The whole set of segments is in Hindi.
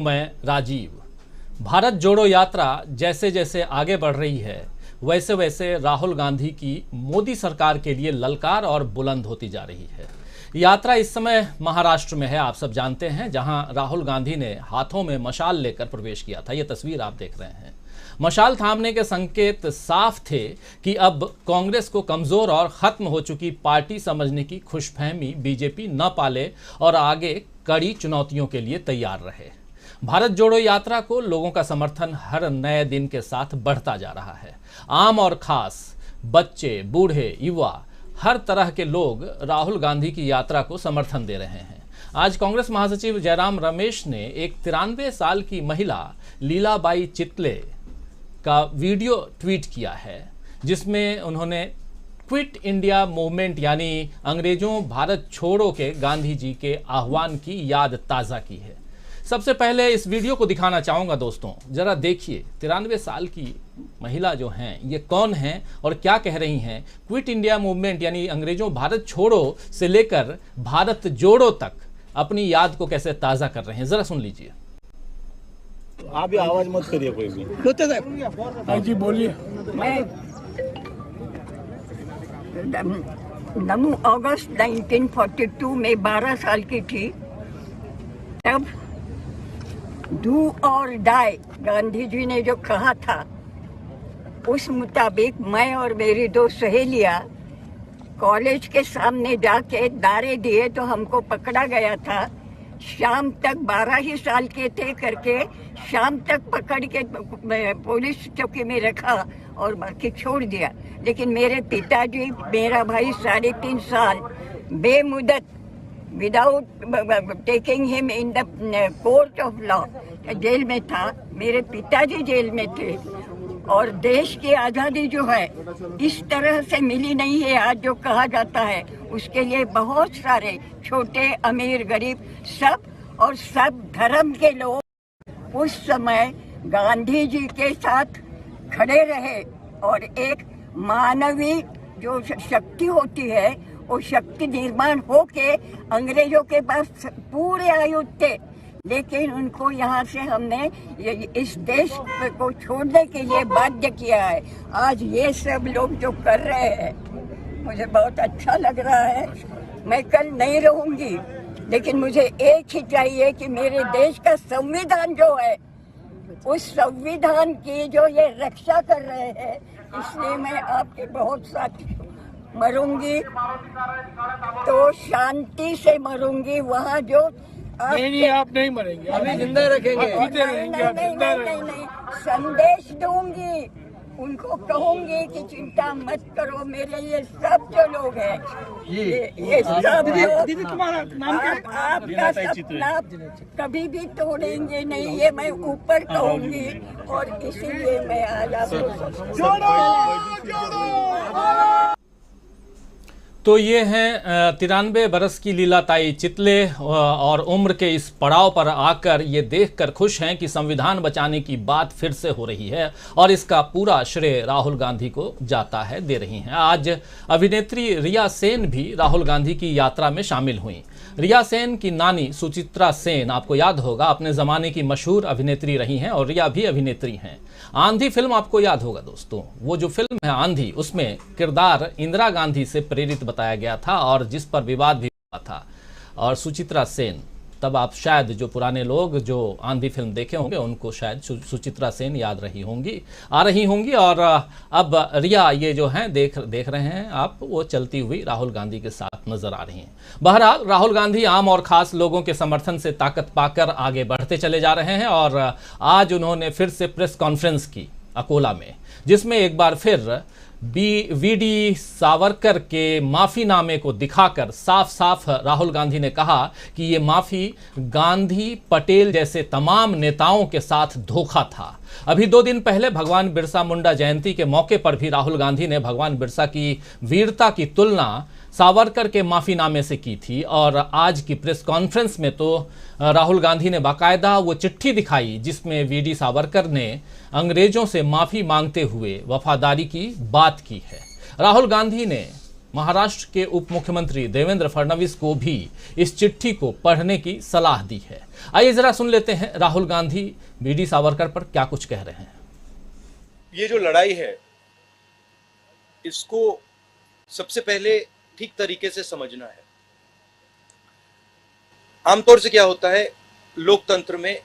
मैं राजीव। भारत जोड़ो यात्रा जैसे जैसे आगे बढ़ रही है वैसे वैसे राहुल गांधी की मोदी सरकार के लिए ललकार और बुलंद होती जा रही है। यात्रा इस समय महाराष्ट्र में है, आप सब जानते हैं, जहां राहुल गांधी ने हाथों में मशाल लेकर प्रवेश किया था। यह तस्वीर आप देख रहे हैं। मशाल थामने के संकेत साफ थे कि अब कांग्रेस को कमजोर और खत्म हो चुकी पार्टी समझने की खुशफहमी बीजेपी न पाले और आगे कड़ी चुनौतियों के लिए तैयार रहे। भारत जोड़ो यात्रा को लोगों का समर्थन हर नए दिन के साथ बढ़ता जा रहा है। आम और खास, बच्चे, बूढ़े, युवा, हर तरह के लोग राहुल गांधी की यात्रा को समर्थन दे रहे हैं। आज कांग्रेस महासचिव जयराम रमेश ने एक 93 साल की महिला लीलाबाई चितले का वीडियो ट्वीट किया है, जिसमें उन्होंने क्विट इंडिया मूवमेंट यानी अंग्रेजों भारत छोड़ो के गांधी जी के आह्वान की याद ताज़ा की है। सबसे पहले इस वीडियो को दिखाना चाहूँगा दोस्तों, जरा देखिए 93 साल की महिला जो हैं ये कौन हैं और क्या कह रही हैं। क्विट इंडिया मूवमेंट यानी अंग्रेजों भारत छोड़ो से लेकर भारत जोड़ो तक अपनी याद को कैसे ताज़ा कर रहे हैं, ज़रा सुन लीजिए। आप भी आवाज मत करिए कोई भी। होते साहब जी बोलिए। मैं 9 अगस्त 1942 में 12 साल की थी। तब डू और डाई गांधी जी ने जो कहा था उस मुताबिक मैं और मेरी 2 सहेलियां कॉलेज के सामने जाके नारे दिए तो हमको पकड़ा गया था। शाम तक 12 ही साल के थे करके शाम तक पकड़ के पुलिस चौकी में रखा और बाकी छोड़ दिया। लेकिन मेरे पिताजी, मेरा भाई 3.5 साल बेमुदत without taking him in the court of law jail में था। मेरे पिताजी जेल में थे और देश की आज़ादी जो है इस तरह से मिली नहीं है आज जो कहा जाता है। उसके लिए बहुत सारे छोटे, अमीर, गरीब सब धर्म के लोग उस समय गांधी जी के साथ खड़े रहे और एक मानवीय जो शक्ति होती है वो शक्ति निर्माण होके अंग्रेजों के पास पूरे आयुध थे, लेकिन उनको यहाँ से हमने इस देश को छोड़ने के लिए बाध्य किया है। आज ये सब लोग जो कर रहे हैं मुझे बहुत अच्छा लग रहा है। मैं कल नहीं रहूंगी, लेकिन मुझे एक ही चाहिए कि मेरे देश का संविधान जो है उस संविधान की जो ये रक्षा कर रहे हैं, इसलिए मैं आपके बहुत साथ मरूंगी तो शांति से मरूंगी। वहाँ जो नहीं आप नहीं मरेंगे, अभी जिंदा रखेंगे। नहीं, संदेश दूंगी, उनको कहूंगी कि चिंता मत करो। मेरे ये सब जो लोग हैं ये सब दीदी तुम्हारा नाम क्या है? आपका सपना कभी भी तोड़ेंगे नहीं, ये मैं ऊपर कहूंगी और इसीलिए मैं आज आपको तो ये हैं 93 बरस की लीलाताई चितले और उम्र के इस पड़ाव पर आकर ये देखकर खुश हैं कि संविधान बचाने की बात फिर से हो रही है और इसका पूरा श्रेय राहुल गांधी को जाता है, दे रही हैं। आज अभिनेत्री रिया सेन भी राहुल गांधी की यात्रा में शामिल हुई। रिया सेन की नानी सुचित्रा सेन, आपको याद होगा, अपने ज़माने की मशहूर अभिनेत्री रही हैं और रिया भी अभिनेत्री हैं। आंधी फिल्म आपको याद होगा दोस्तों, वो जो फिल्म है आंधी, उसमें किरदार इंदिरा गांधी से प्रेरित बताया गया था और जिस पर विवाद भी हुआ था। और सुचित्रा सेन, तब आप शायद जो पुराने लोग जो आंधी फिल्म देखे होंगे उनको शायद सुचित्रा सेन याद आ रही होंगी। और अब रिया ये जो हैं देख रहे हैं आप, वो चलती हुई राहुल गांधी के साथ नजर आ रही हैं। बहरहाल राहुल गांधी आम और खास लोगों के समर्थन से ताकत पाकर आगे बढ़ते चले जा रहे हैं और आज उन्होंने फिर से प्रेस कॉन्फ्रेंस की अकोला में, जिसमें एक बार फिर वीडी सावरकर के माफीनामे को दिखाकर साफ साफ राहुल गांधी ने कहा कि ये माफी गांधी, पटेल जैसे तमाम नेताओं के साथ धोखा था। अभी 2 दिन पहले भगवान बिरसा मुंडा जयंती के मौके पर भी राहुल गांधी ने भगवान बिरसा की वीरता की तुलना सावरकर के माफीनामे से की थी और आज की प्रेस कॉन्फ्रेंस में तो राहुल गांधी ने बाकायदा वो चिट्ठी दिखाई जिसमें वीडी सावरकर ने अंग्रेजों से माफी मांगते हुए वफादारी की बात की है। राहुल गांधी ने महाराष्ट्र के उप मुख्यमंत्री देवेंद्र फडणवीस को भी इस चिट्ठी को पढ़ने की सलाह दी है। आइए जरा सुन लेते हैं राहुल गांधी वीडी सावरकर पर क्या कुछ कह रहे हैं। ये जो लड़ाई है इसको सबसे पहले ठीक तरीके से समझना है। आमतौर से क्या होता है, लोकतंत्र में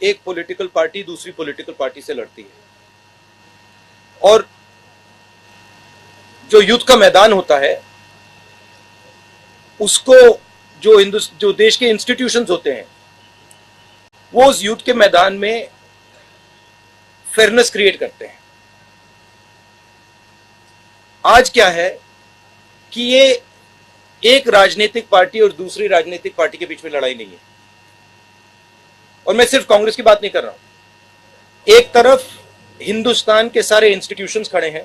एक पॉलिटिकल पार्टी दूसरी पॉलिटिकल पार्टी से लड़ती है और जो युद्ध का मैदान होता है उसको जो देश के इंस्टीट्यूशंस होते हैं वो उस युद्ध के मैदान में फेयरनेस क्रिएट करते हैं। आज क्या है कि ये एक राजनीतिक पार्टी और दूसरी राजनीतिक पार्टी के बीच में लड़ाई नहीं है, और मैं सिर्फ कांग्रेस की बात नहीं कर रहा हूं। एक तरफ हिंदुस्तान के सारे इंस्टीट्यूशंस खड़े हैं,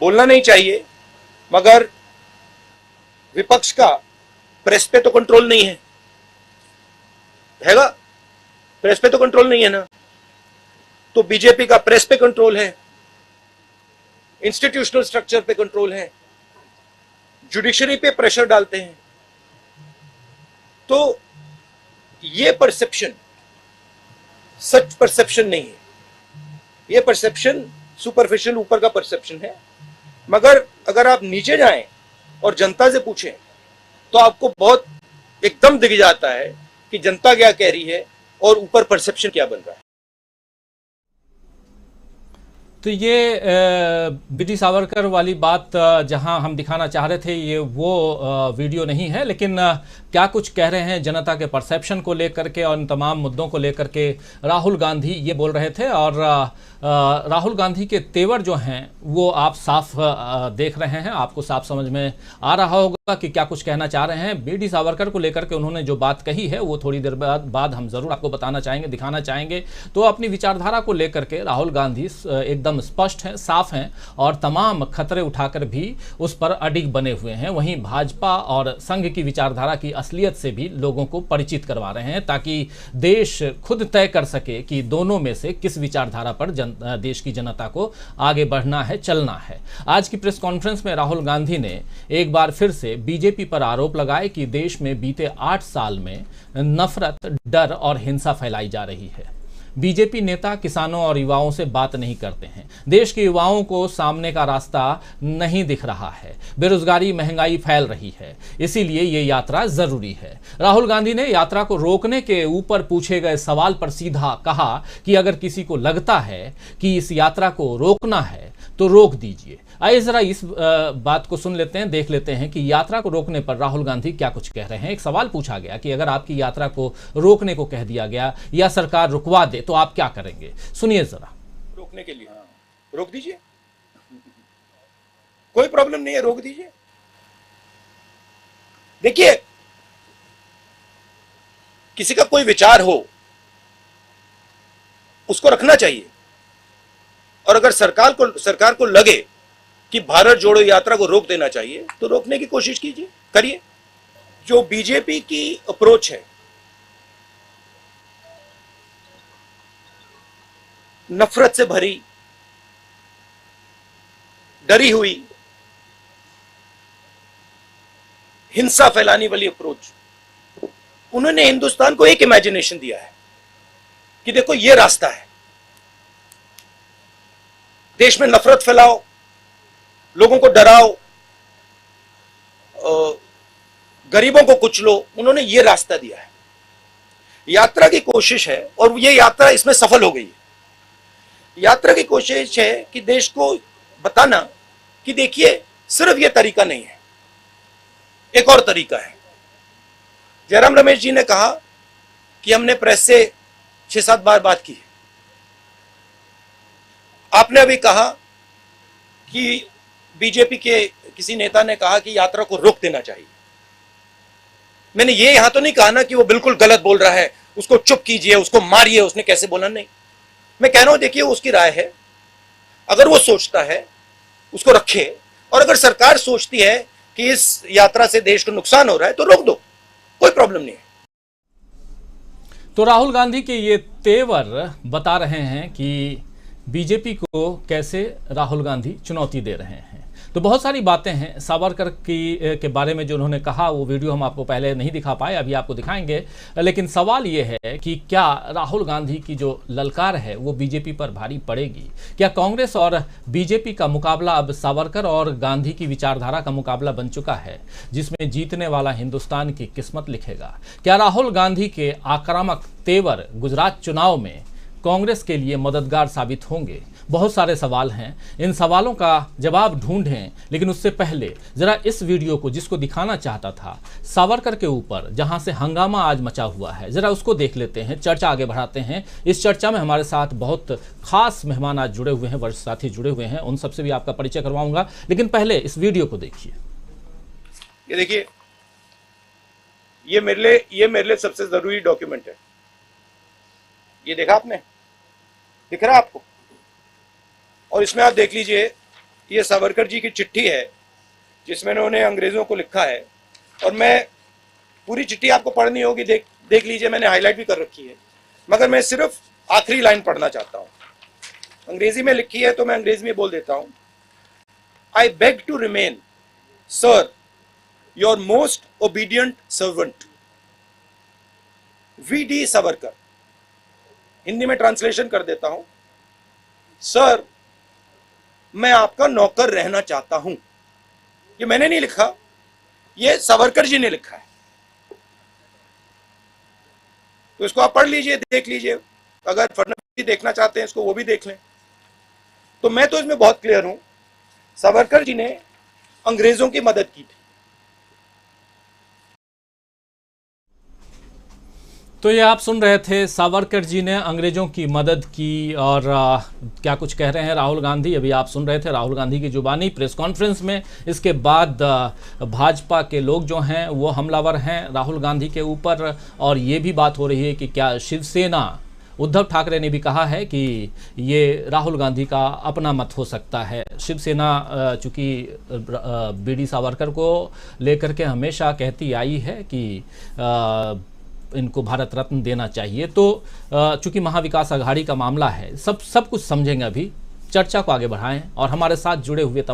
बोलना नहीं चाहिए मगर विपक्ष का प्रेस पे तो कंट्रोल नहीं हैगा, प्रेस पे तो कंट्रोल नहीं है ना, तो बीजेपी का प्रेस पे कंट्रोल है, इंस्टीट्यूशनल स्ट्रक्चर पे कंट्रोल है, जुडिशरी पे प्रेशर डालते हैं। तो ये परसेप्शन सच परसेप्शन नहीं है, ये परसेप्शन सुपरफिशियल ऊपर का परसेप्शन है। मगर अगर आप नीचे जाएं और जनता से पूछें तो आपको बहुत एकदम दिख जाता है कि जनता क्या कह रही है और ऊपर परसेप्शन क्या बन रहा है। तो ये वीडी सावरकर वाली बात जहां हम दिखाना चाह रहे थे ये वो वीडियो नहीं है, लेकिन क्या कुछ कह रहे हैं जनता के परसेप्शन को लेकर के और इन तमाम मुद्दों को लेकर के राहुल गांधी ये बोल रहे थे। और राहुल गांधी के तेवर जो हैं वो आप साफ देख रहे हैं, आपको साफ समझ में आ रहा होगा कि क्या कुछ कहना चाह रहे हैं। वीडी सावरकर को लेकर के उन्होंने जो बात कही है वो थोड़ी देर बाद हम जरूर आपको बताना चाहेंगे, दिखाना चाहेंगे। तो अपनी विचारधारा को लेकर के राहुल गांधी एकदम स्पष्ट हैं, साफ हैं और तमाम खतरे उठाकर भी उस पर अडिग बने हुए हैं। वहीं भाजपा और संघ की विचारधारा की असलियत से भी लोगों को परिचित करवा रहे हैं ताकि देश खुद तय कर सके कि दोनों में से किस विचारधारा पर देश की जनता को आगे बढ़ना है, चलना है। आज की प्रेस कॉन्फ्रेंस में राहुल गांधी ने एक बार फिर से बीजेपी पर आरोप लगाए कि देश में बीते 8 साल में नफरत, डर और हिंसा फैलाई जा रही है। बीजेपी नेता किसानों और युवाओं से बात नहीं करते हैं, देश के युवाओं को सामने का रास्ता नहीं दिख रहा है, बेरोजगारी, महंगाई फैल रही है, इसीलिए ये यात्रा जरूरी है। राहुल गांधी ने यात्रा को रोकने के ऊपर पूछे गए सवाल पर सीधा कहा कि अगर किसी को लगता है कि इस यात्रा को रोकना है तो रोक दीजिए। आइए जरा इस बात को सुन लेते हैं, देख लेते हैं कि यात्रा को रोकने पर राहुल गांधी क्या कुछ कह रहे हैं। एक सवाल पूछा गया कि अगर आपकी यात्रा को रोकने को कह दिया गया या सरकार रुकवा दे तो आप क्या करेंगे, सुनिए जरा। रोकने के लिए रोक दीजिए, कोई प्रॉब्लम नहीं है, रोक दीजिए। देखिए, किसी का कोई विचार हो उसको रखना चाहिए, और अगर सरकार को लगे कि भारत जोड़ो यात्रा को रोक देना चाहिए तो रोकने की कोशिश कीजिए, करिए। जो बीजेपी की अप्रोच है, नफरत से भरी, डरी हुई, हिंसा फैलाने वाली अप्रोच, उन्होंने हिंदुस्तान को एक इमेजिनेशन दिया है कि देखो ये रास्ता है, देश में नफरत फैलाओ, लोगों को डराओ, गरीबों को कुचलो। उन्होंने ये रास्ता दिया है, यात्रा की कोशिश है और ये यात्रा इसमें सफल हो गई है। यात्रा की कोशिश है कि देश को बताना कि देखिए सिर्फ ये तरीका नहीं है, एक और तरीका है। जयराम रमेश जी ने कहा कि हमने प्रेस से 6-7 बार बात की है। आपने अभी कहा कि बीजेपी के किसी नेता ने कहा कि यात्रा को रोक देना चाहिए। मैंने ये यहां तो नहीं कहा ना कि वो बिल्कुल गलत बोल रहा है, उसको चुप कीजिए, उसको मारिए, उसने कैसे बोला, नहीं। मैं कह रहा हूं देखिए उसकी राय है, अगर वो सोचता है उसको रखे, और अगर सरकार सोचती है कि इस यात्रा से देश को नुकसान हो रहा है तो रोक दो, कोई प्रॉब्लम नहीं है। तो राहुल गांधी के ये तेवर बता रहे हैं कि बीजेपी को कैसे राहुल गांधी चुनौती दे रहे हैं। तो बहुत सारी बातें हैं सावरकर के बारे में जो उन्होंने कहा, वो वीडियो हम आपको पहले नहीं दिखा पाए, अभी आपको दिखाएंगे। लेकिन सवाल ये है कि क्या राहुल गांधी की जो ललकार है वो बीजेपी पर भारी पड़ेगी? क्या कांग्रेस और बीजेपी का मुकाबला अब सावरकर और गांधी की विचारधारा का मुकाबला बन चुका है, जिसमें जीतने वाला हिंदुस्तान की किस्मत लिखेगा? क्या राहुल गांधी के आक्रामक तेवर गुजरात चुनाव में कांग्रेस के लिए मददगार साबित होंगे? बहुत सारे सवाल हैं, इन सवालों का जवाब ढूंढें। लेकिन उससे पहले जरा इस वीडियो को, जिसको दिखाना चाहता था सावरकर के ऊपर, जहां से हंगामा आज मचा हुआ है, जरा उसको देख लेते हैं, चर्चा आगे बढ़ाते हैं। इस चर्चा में हमारे साथ बहुत खास मेहमान आज जुड़े हुए हैं, वरिष्ठ साथी जुड़े हुए हैं, उन सबसे भी आपका परिचय करवाऊंगा। लेकिन पहले इस वीडियो को देखिए। ये देखिए, ये मेरे लिए सबसे जरूरी डॉक्यूमेंट है। ये देखा आपने? दिख रहा आपको? और इसमें आप देख लीजिए, ये सावरकर जी की चिट्ठी है जिसमें उन्होंने अंग्रेजों को लिखा है। और मैं पूरी चिट्ठी आपको पढ़नी होगी, देख लीजिए, मैंने हाईलाइट भी कर रखी है, मगर मैं सिर्फ आखिरी लाइन पढ़ना चाहता हूं। अंग्रेजी में लिखी है तो मैं अंग्रेजी में बोल देता हूं। I beg to remain sir your most obedient servant V D. Savarkar. Hindi में ट्रांसलेशन कर देता हूं। सर, मैं आपका नौकर रहना चाहता हूं। ये मैंने नहीं लिखा, ये सावरकर जी ने लिखा है। तो इसको आप पढ़ लीजिए, देख लीजिए। अगर फडणवीस जी देखना चाहते हैं इसको, वो भी देख लें। तो मैं तो इसमें बहुत क्लियर हूं, सावरकर जी ने अंग्रेजों की मदद की थी। तो ये आप सुन रहे थे, सावरकर जी ने अंग्रेजों की मदद की। और क्या कुछ कह रहे हैं राहुल गांधी, अभी आप सुन रहे थे राहुल गांधी की जुबानी प्रेस कॉन्फ्रेंस में। इसके बाद भाजपा के लोग जो हैं वो हमलावर हैं राहुल गांधी के ऊपर। और ये भी बात हो रही है कि क्या शिवसेना, उद्धव ठाकरे ने भी कहा है कि ये राहुल गांधी का अपना मत हो सकता है। शिवसेना चूँकि बी.डी. सावरकर को लेकर के हमेशा कहती आई है कि इनको भारत रत्न देना चाहिए। तो चूंकि महाविकास अघाड़ी का मामला है, सब कुछ समझेंगे। अभी चर्चा को आगे बढ़ाएं और हमारे साथ जुड़े हुए तमाम